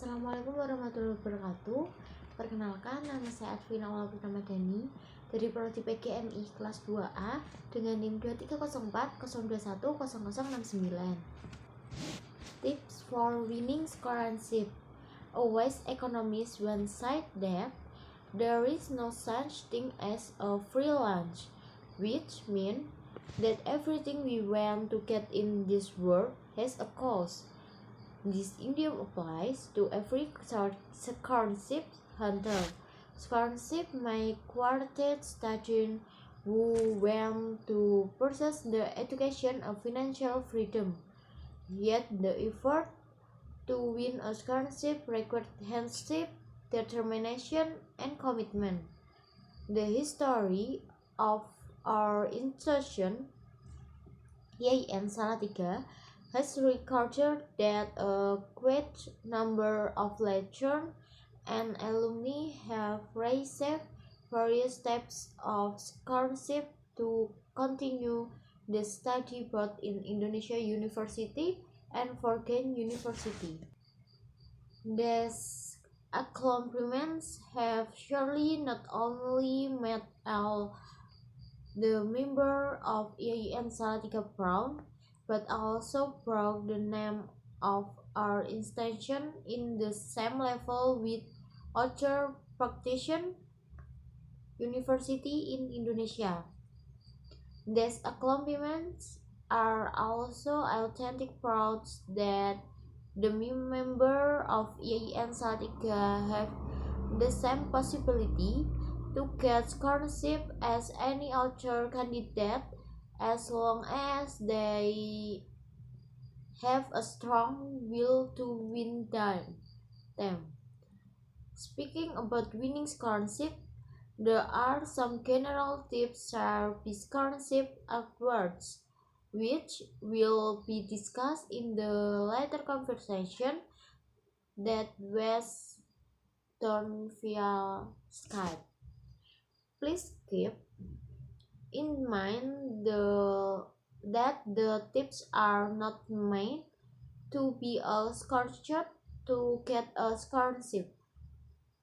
Assalamualaikum warahmatullahi wabarakatuh. Perkenalkan, nama saya Advina Aula Purnamadani dari Prodi PGMI kelas 2A dengan NIM 230402100069. Tips for winning scholarship. Always economize one side that there is no such thing as a free lunch, which means that everything we want to get in this world has a cost. This idiom applies to every scholarship hunter. Scholarship may quartet students who want to pursue the education of financial freedom. Yet the effort to win a scholarship requires hardship, determination, and commitment. The history of our institution, YIN Salatiga, has recorded that a great number of lecturers and alumni have received various types of scholarship to continue the study both in Indonesia University and foreign university. These accomplishments have surely not only made all the members of YIN Salatiga proud, but also brought the name of our institution in the same level with other practitioner university in Indonesia. These accomplishments are also authentic proofs that the members of YIN Salatiga have the same possibility to get scholarship as any other candidate, as long as they have a strong will to win them. Speaking about winning scholarship, there are some general tips for scholarship afterwards, which will be discussed in the later conversation that was done via Skype. Please keep in mind that the tips are not meant to be a scholarship to get a scholarship.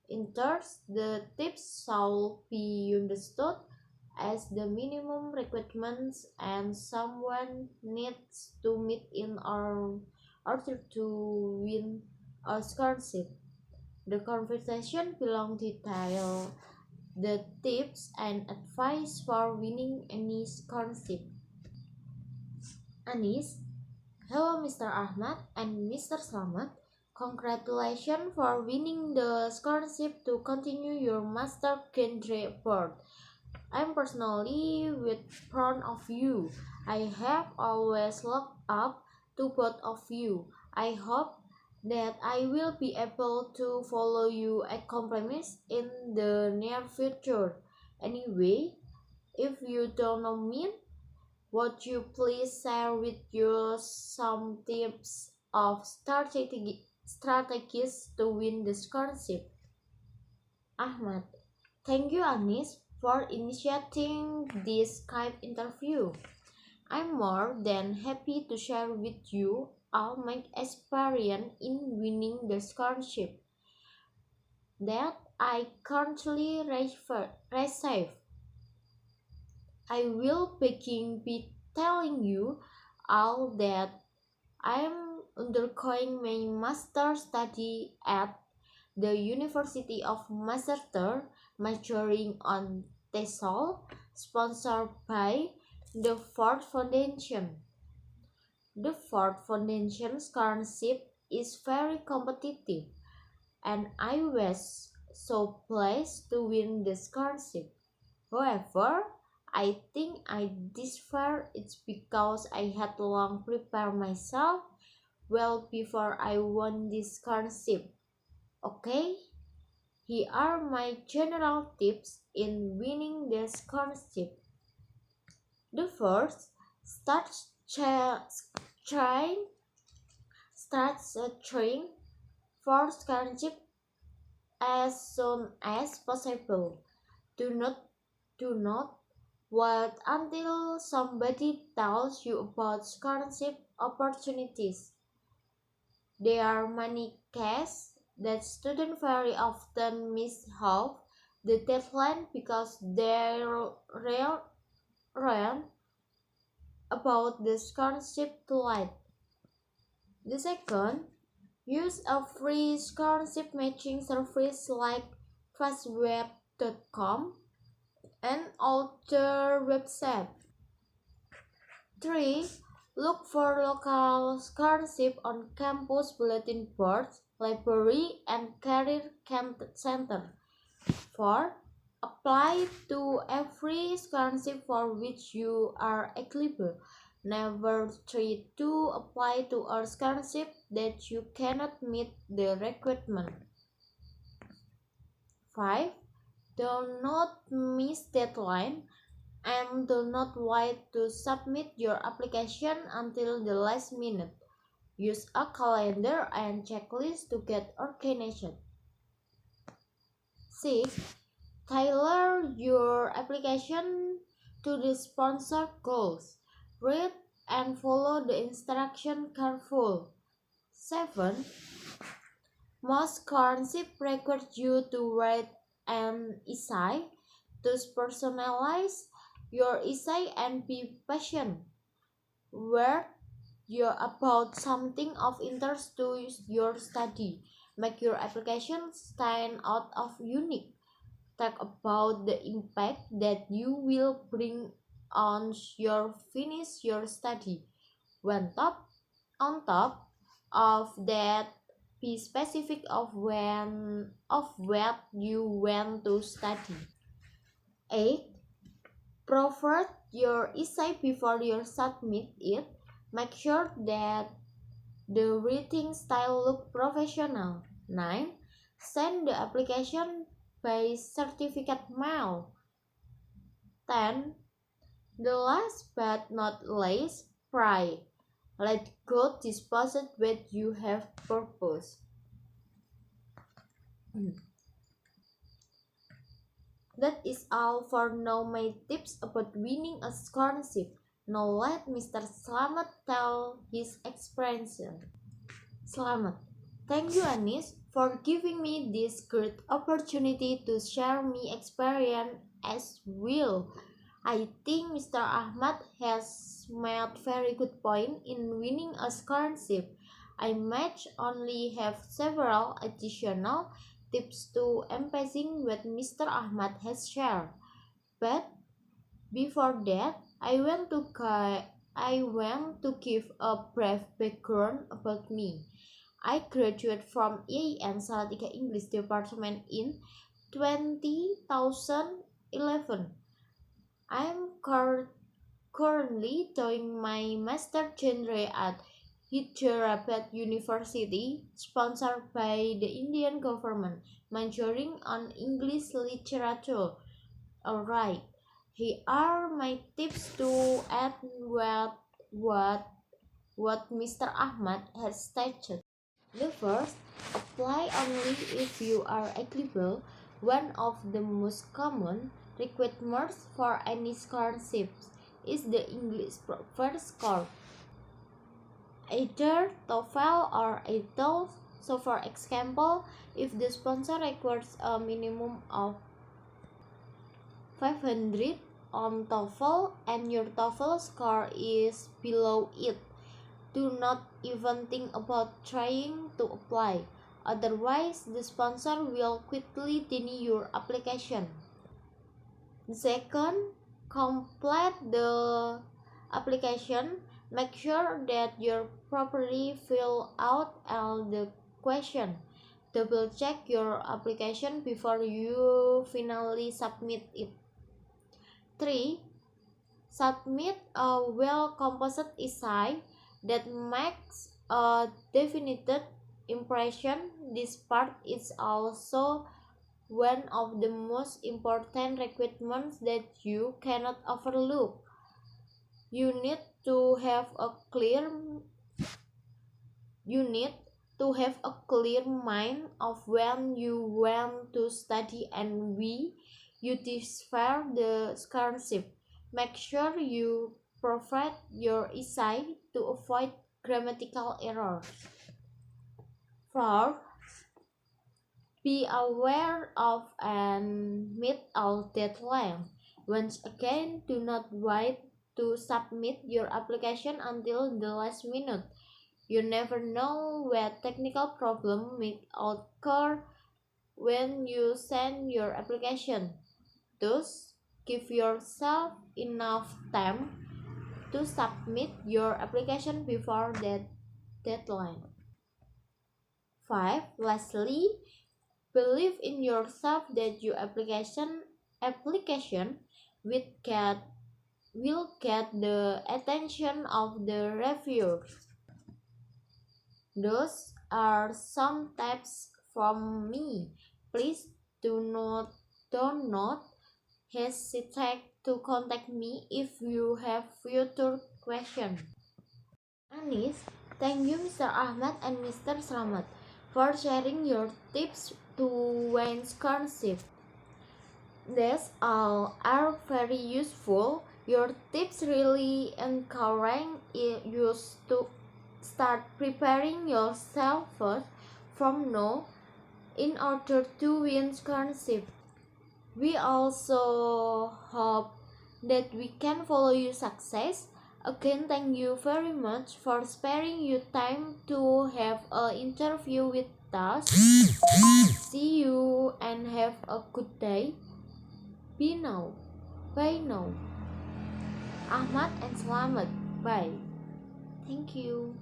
In turns, the tips shall be understood as the minimum requirements and someone needs to meet in order to win a scholarship. The conversation below detail the tips and advice for winning any scholarship. Anis, hello Mr. Ahmad and Mr. Slamet. Congratulations for winning the scholarship to continue your master degree abroad. I'm personally with proud of you. I have always looked up to both of you. I hope that I will be able to follow you accomplishments in the near future. Anyway, if you don't know me, would you please share with you some tips of strategies to win the scholarship? Ahmad, thank you Anis for initiating this Skype interview. I'm more than happy to share with you all my experience in winning the scholarship that I currently receive. I will begin by telling you all that I am undergoing my master study at the University of Manchester, majoring on TESOL, sponsored by the Ford Foundation. The Ford Foundation scholarship is very competitive, and I was so pleased to win the scholarship. However, I think I deserve it because I had long prepared myself well before I won this scholarship. Okay, here are my general tips in winning the scholarship. The first, start searching for scholarship as soon as possible. Do not wait until somebody tells you about scholarship opportunities. There are many cases that students very often miss half the deadline because they run about the scholarship too late. The second, use a free scholarship matching service like fastweb.com and other websites. 3. Look for local scholarship on campus bulletin boards, library, and career center. 4. Apply to every scholarship for which you are eligible. Never try to apply to a scholarship that you cannot meet the requirement. 5. Do not miss deadline and do not wait to submit your application until the last minute. Use a calendar and checklist to get organized. 6. Tailor your application to the sponsor goals. Read and follow the instruction carefully. 7. Most scholarships require you to write an essay. To personalize your essay and be patient. Where you're about something of interest to your study. Make your application stand out of unique. Talk about the impact that you will bring on your finish your study. On top of that, be specific of what you want to study. 8. Provide your essay before you submit it. Make sure that the writing style look professional. 9. Send the application by certificate mail. 10. The last but not least, pray. Let God dispose what you have purposed. That is all for now my tips about winning a scholarship. Now let Mr. Slamet tell his experience. Slamet, thank you Anis for giving me this great opportunity to share my experience as well. I think Mr. Ahmad has made very good point in winning a scholarship. I might only have several additional tips to emphasizing what Mr. Ahmad has shared. But before that, I want to give a brief background about me. I graduated from IAIN Salatiga English Department in 2011. I'm currently doing my master degree at Hyderabad University, sponsored by the Indian government, majoring on English literature. Alright, here are my tips to add what Mr. Ahmad has stated. The first, apply only if you are eligible. One of the most common requirements for any scholarships is the English First score, either TOEFL or IELTS. So for example, if the sponsor requires a minimum of 500 on TOEFL and your TOEFL score is below it, do not even think about trying to apply. Otherwise, the sponsor will quickly deny your application. Second, complete the application. Make sure that you properly fill out all the questions. Double check your application before you finally submit it. 3. Submit a well-composed essay that makes a definite impression. This part is also one of the most important requirements that you cannot overlook. You need to have a clear mind of when you want to study and why you desire the scholarship. Make sure you provide your essay to avoid grammatical errors. 4. Be aware of and meet all deadlines. Once again, do not wait to submit your application until the last minute. You never know where technical problem may occur when you send your application. Thus, give yourself enough time to submit your application before that deadline. 5. Lastly, believe in yourself that your application will get the attention of the reviewers. Those are some tips from me. Please do not hesitate to contact me if you have future questions. Anis, thank you Mr. Ahmad and Mr. Slamet for sharing your tips to win scholarship. These all are very useful. Your tips really encourage you to start preparing yourself first from now in order to win scholarship. We also hope that we can follow your success. Again, thank you very much for sparing your time to have an interview with us. See you and have a good day. Bye now. Ahmad and Slamet. Bye. Thank you.